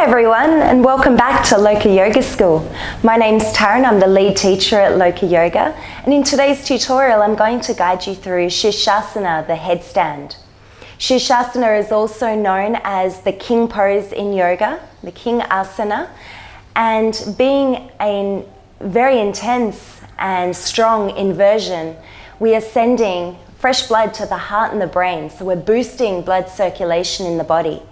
everyone, and welcome back to Loka Yoga School. My name's Taryn, I'm the lead teacher at Loka Yoga, and in today's tutorial I'm going to guide you through Shirshasana, the headstand. Shirshasana is also known as the king pose in yoga, the king asana, and being a very intense and strong inversion, we are sending fresh blood to the heart and the brain, so we're boosting blood circulation in the body.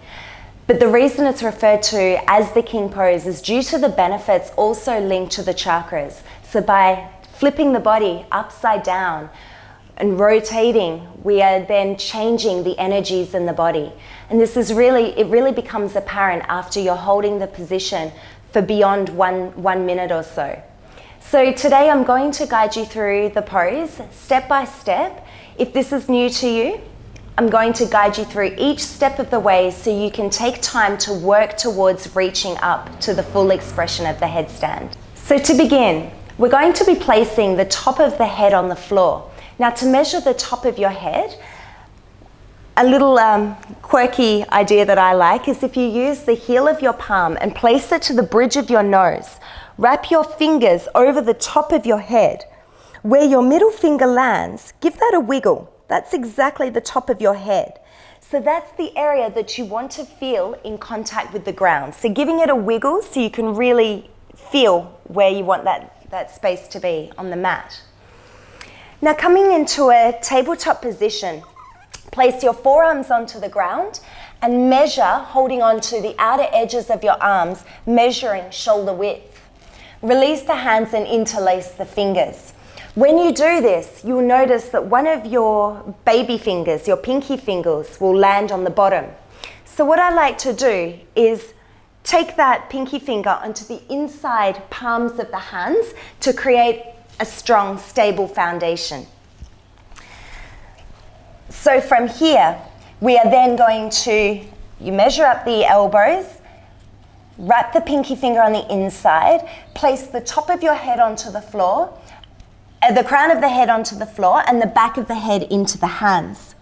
But the reason it's referred to as the king pose is due to the benefits also linked to the chakras. So by flipping the body upside down and rotating, we are then changing the energies in the body. And this is it really becomes apparent after you're holding the position for beyond one minute or so. So today I'm going to guide you through the pose step by step. If this is new to you, I'm going to guide you through each step of the way so you can take time to work towards reaching up to the full expression of the headstand. So to begin, we're going to be placing the top of the head on the floor. Now to measure the top of your head, a little quirky idea that I like is if you use the heel of your palm and place it to the bridge of your nose, wrap your fingers over the top of your head. Where your middle finger lands, give that a wiggle. That's exactly the top of your head. So that's the area that you want to feel in contact with the ground. So giving it a wiggle so you can really feel where you want that space to be on the mat. Now coming into a tabletop position, place your forearms onto the ground and measure, holding on to the outer edges of your arms, measuring shoulder width. Release the hands and interlace the fingers. When you do this, you'll notice that one of your baby fingers, your pinky fingers, will land on the bottom. So what I like to do is take that pinky finger onto the inside palms of the hands to create a strong, stable foundation. So from here, we are then going to, you measure up the elbows, wrap the pinky finger on the inside, place the top of your head onto the floor, the crown of the head onto the floor and the back of the head into the hands.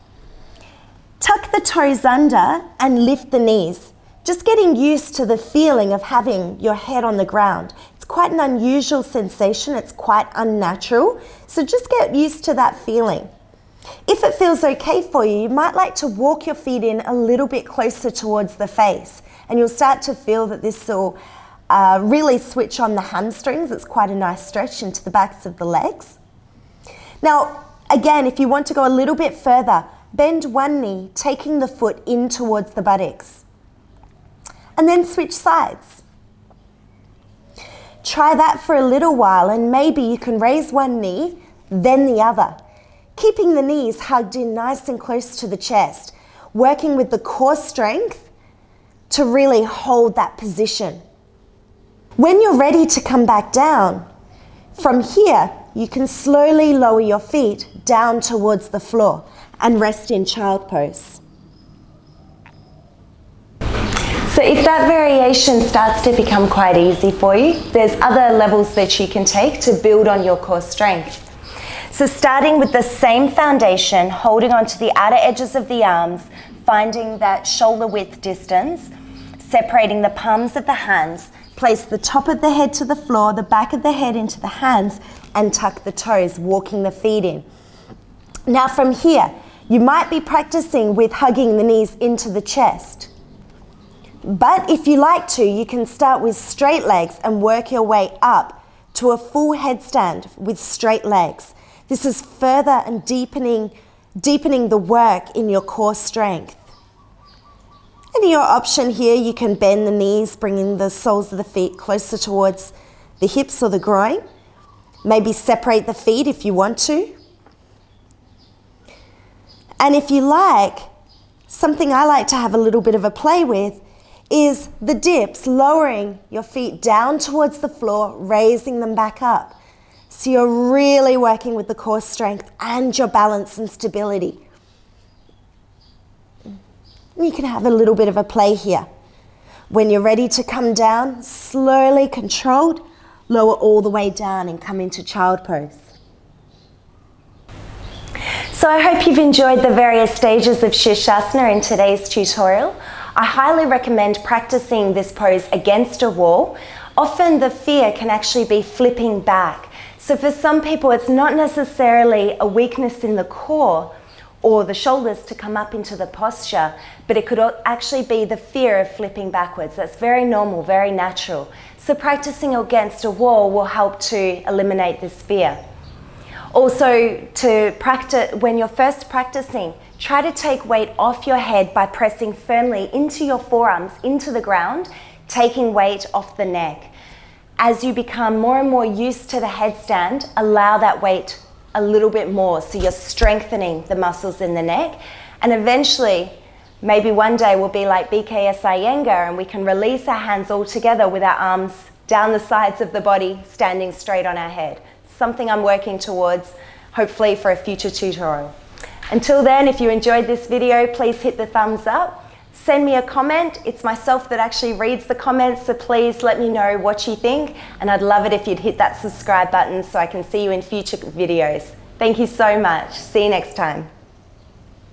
Tuck the toes under and lift the knees. Just getting used to the feeling of having your head on the ground. It's quite an unusual sensation, it's quite unnatural, so just get used to that feeling. If it feels okay for you, you might like to walk your feet in a little bit closer towards the face, and you'll start to feel that this will really switch on the hamstrings. It's quite a nice stretch into the backs of the legs. Now, again, if you want to go a little bit further, bend one knee, taking the foot in towards the buttocks. And then switch sides. Try that for a little while, and maybe you can raise one knee, then the other. Keeping the knees hugged in nice and close to the chest, working with the core strength to really hold that position. When you're ready to come back down, from here, you can slowly lower your feet down towards the floor and rest in child pose. So if that variation starts to become quite easy for you, there's other levels that you can take to build on your core strength. So starting with the same foundation, holding onto the outer edges of the arms, finding that shoulder width distance, separating the palms of the hands, place the top of the head to the floor, the back of the head into the hands, and tuck the toes, walking the feet in. Now from here, you might be practicing with hugging the knees into the chest. But if you like to, you can start with straight legs and work your way up to a full headstand with straight legs. This is further and deepening the work in your core strength. And your option here, you can bend the knees, bringing the soles of the feet closer towards the hips or the groin. Maybe separate the feet if you want to. And if you like, something I like to have a little bit of a play with is the dips, lowering your feet down towards the floor, raising them back up. So you're really working with the core strength and your balance and stability. You can have a little bit of a play here. When you're ready to come down, slowly, controlled, lower all the way down and come into child pose. So I hope you've enjoyed the various stages of Shirshasana in today's tutorial. I highly recommend practicing this pose against a wall. Often the fear can actually be flipping back. So for some people, it's not necessarily a weakness in the core or the shoulders to come up into the posture, but it could actually be the fear of flipping backwards. That's very normal, very natural. So practicing against a wall will help to eliminate this fear. Also, to practice, when you're first practicing, try to take weight off your head by pressing firmly into your forearms, into the ground, taking weight off the neck. As you become more and more used to the headstand, allow that weight a little bit more, so you're strengthening the muscles in the neck, and eventually, maybe one day we'll be like BKS Iyengar and we can release our hands all together with our arms down the sides of the body, standing straight on our head. Something I'm working towards, hopefully for a future tutorial. Until then, if you enjoyed this video, please hit the thumbs up. Send me a comment. It's myself that actually reads the comments, so please let me know what you think, and I'd love it if you'd hit that subscribe button so I can see you in future videos. Thank you so much. See you next time.